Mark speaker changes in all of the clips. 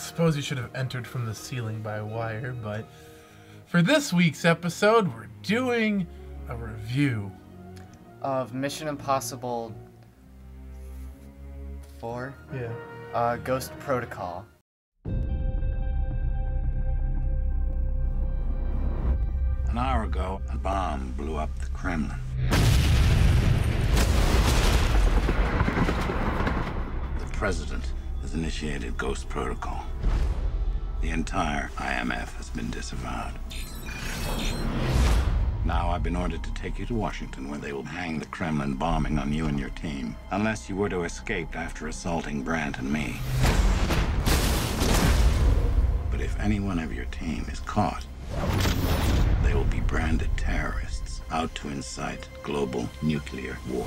Speaker 1: suppose you should have entered from the ceiling by wire, but for this week's episode, we're doing a review
Speaker 2: of Mission Impossible 4?
Speaker 1: Yeah.
Speaker 2: Ghost Protocol.
Speaker 3: An hour ago, a bomb blew up the Kremlin. The president has initiated Ghost Protocol. The entire IMF has been disavowed. Now I've been ordered to take you to Washington, where they will hang the Kremlin bombing on you and your team, unless you were to escape after assaulting Brandt and me. But if any one of your team is caught, they will be branded terrorists, out to incite global nuclear war.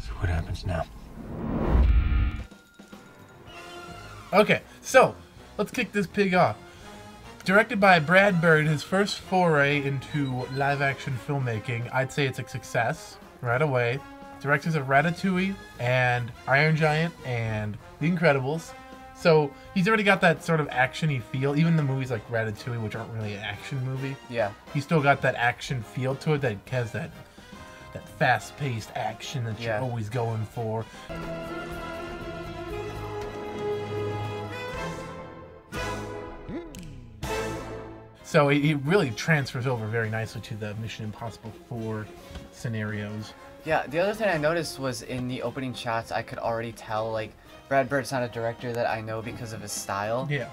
Speaker 4: So what happens now?
Speaker 1: Okay, so let's kick this pig off. Directed by Brad Bird, his first foray into live-action filmmaking, I'd say it's a success right away. Directors of Ratatouille and Iron Giant and The Incredibles. So he's already got that sort of action-y feel. Even the movies like Ratatouille, which aren't really an action movie,
Speaker 2: Yeah.
Speaker 1: he's still got that action feel to it that has that fast-paced action that you're always going for. So it really transfers over very nicely to the Mission Impossible 4 scenarios.
Speaker 2: Yeah, the other thing I noticed was in the opening shots, I could already tell, like, Brad Bird's not a director that I know because of his style.
Speaker 1: Yeah.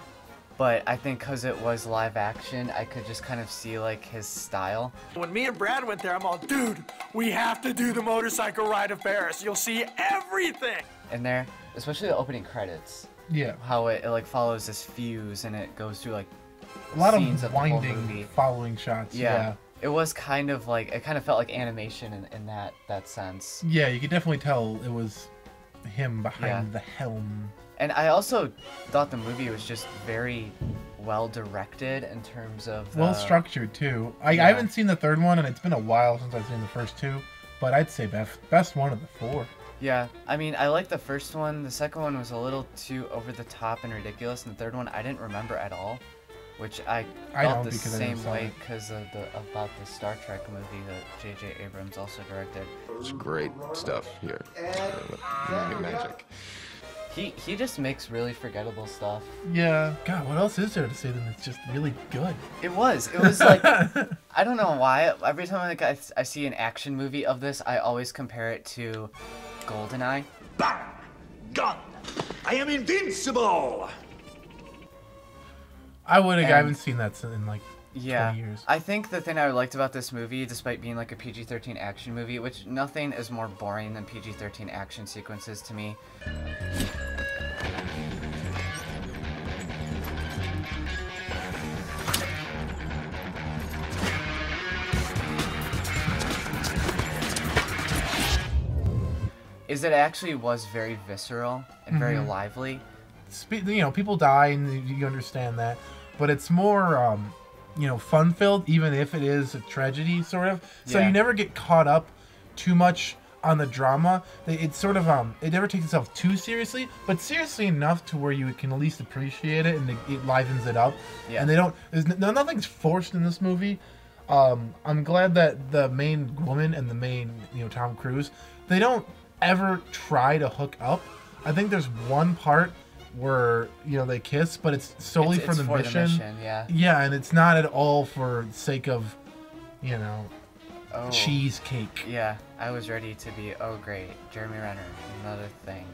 Speaker 2: But I think because it was live action, I could just kind of see, like, his style.
Speaker 5: When me and Brad went there, I'm all, dude, we have to do the motorcycle ride of Paris. You'll see everything.
Speaker 2: In there, especially the opening credits.
Speaker 1: Yeah.
Speaker 2: How it like, follows this fuse and it goes through, like,
Speaker 1: A lot
Speaker 2: scenes
Speaker 1: of
Speaker 2: the whole
Speaker 1: winding
Speaker 2: movie.
Speaker 1: following shots. Yeah.
Speaker 2: It was kind of like, it kind of felt like animation in that sense.
Speaker 1: Yeah, you could definitely tell it was him behind the helm.
Speaker 2: And I also thought the movie was just very well directed in terms of
Speaker 1: Well structured too. I haven't seen the third one, and it's been a while since I've seen the first two, but I'd say best one of the four.
Speaker 2: Yeah, I mean, I liked the first one. The second one was a little too over the top and ridiculous, and the third one I didn't remember at all, which I felt the same way because of about the Star Trek movie that J.J. Abrams also directed.
Speaker 6: It's great stuff here. Magic.
Speaker 2: He just makes really forgettable stuff.
Speaker 1: Yeah. God, what else is there to say then it's just really good?
Speaker 2: It was like, I don't know why. Every time I see an action movie of this, I always compare it to GoldenEye.
Speaker 7: Bang! Gun! I am invincible!
Speaker 1: I haven't seen that in like 20 years.
Speaker 2: I think the thing I liked about this movie, despite being like a PG-13 action movie, which nothing is more boring than PG-13 action sequences to me. Is it actually was very visceral and very lively.
Speaker 1: You know, people die and you understand that, but it's more you know, fun-filled, even if it is a tragedy, sort of. So you never get caught up too much on the drama. It's sort of it never takes itself too seriously, but seriously enough to where you can at least appreciate it, and it livens it up. And they don't. Nothing's forced in this movie. I'm glad that the main woman and the main, you know, Tom Cruise, they don't ever try to hook up. I think there's one part where, you know, they kiss, but it's solely for the mission. Yeah, and it's not at all for sake of, you know, cheesecake.
Speaker 2: Yeah, I was ready to be, oh great, Jeremy Renner, another thing.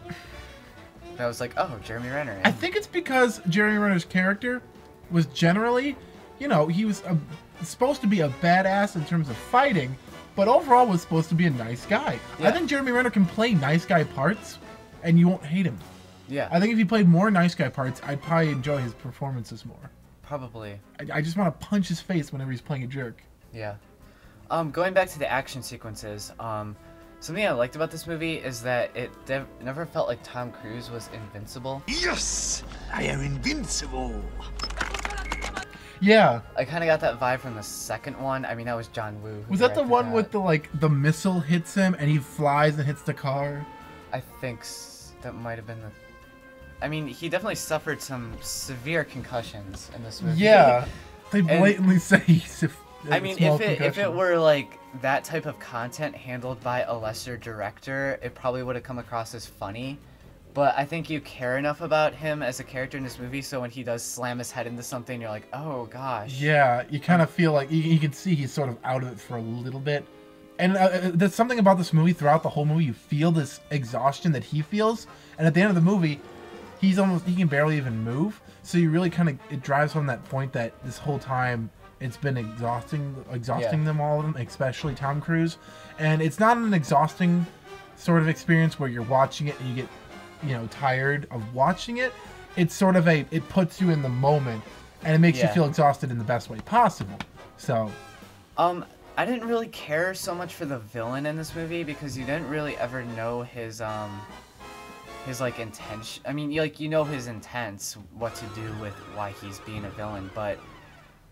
Speaker 2: And I was like, oh, Jeremy Renner.
Speaker 1: I think it's because Jeremy Renner's character was generally, you know, he was supposed to be a badass in terms of fighting, but overall was supposed to be a nice guy. I think Jeremy Renner can play nice guy parts, and you won't hate him.
Speaker 2: Yeah.
Speaker 1: I think if he played more nice guy parts, I'd probably enjoy his performances more.
Speaker 2: Probably.
Speaker 1: I just want to punch his face whenever he's playing a jerk.
Speaker 2: Yeah. Going back to the action sequences, something I liked about this movie is that it never felt like Tom Cruise was invincible.
Speaker 7: Yes! I am invincible!
Speaker 1: Yeah.
Speaker 2: I kind of got that vibe from the second one. I mean, that was John Woo.
Speaker 1: Was that the one with the, like, the missile hits him and he flies and hits the car?
Speaker 2: I think that might have been the... I mean, he definitely suffered some severe concussions in this movie.
Speaker 1: Yeah, they blatantly say he's
Speaker 2: I mean, if it were like that type of content handled by a lesser director, it probably would have come across as funny. But I think you care enough about him as a character in this movie, so when he does slam his head into something, you're like, oh gosh.
Speaker 1: Yeah, you kind of feel like you can see he's sort of out of it for a little bit. And there's something about this movie throughout the whole movie. You feel this exhaustion that he feels, and at the end of the movie, he can barely even move. So you really it drives home that point that this whole time it's been exhausting them, all of them, especially Tom Cruise. And it's not an exhausting sort of experience where you're watching it and you get tired of watching it. It's sort of it puts you in the moment, and it makes you feel exhausted in the best way possible. So
Speaker 2: I didn't really care so much for the villain in this movie because you didn't really ever know his like intention. I mean, you know his intents, what to do with why he's being a villain, but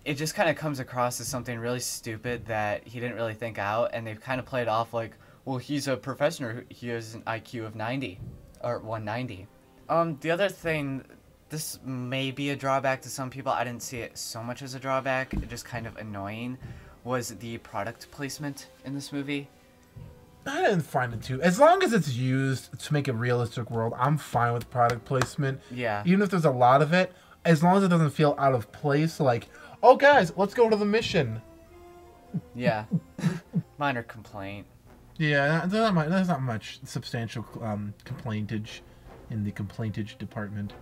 Speaker 2: it just kind of comes across as something really stupid that he didn't really think out, and they've kind of played off like, well, he's a professor, he has an IQ of 90 or 190. The other thing, this may be a drawback to some people, I didn't see it so much as a drawback, it just kind of annoying, was the product placement in this movie.
Speaker 1: I didn't find it too. As long as it's used to make a realistic world, I'm fine with product placement.
Speaker 2: Yeah.
Speaker 1: Even if there's a lot of it, as long as it doesn't feel out of place, like, oh guys, let's go to the mission.
Speaker 2: Yeah. Minor complaint.
Speaker 1: Yeah, there's not much substantial complaintage in the complaintage department.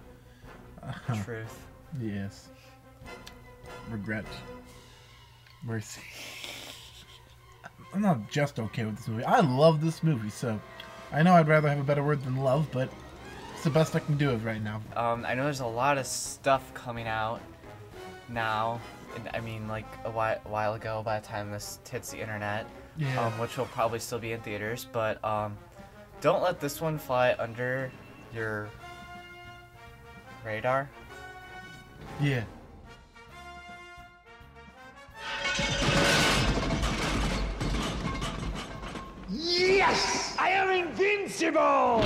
Speaker 2: Truth.
Speaker 1: Yes. Regret. Mercy. I'm not just okay with this movie. I love this movie, so I know I'd rather have a better word than love, but it's the best I can do it right now.
Speaker 2: I know there's a lot of stuff coming out now. I mean, like a while ago by the time this hits the internet, which will probably still be in theaters, but don't let this one fly under your radar.
Speaker 1: Yeah.
Speaker 7: Yes! I am invincible!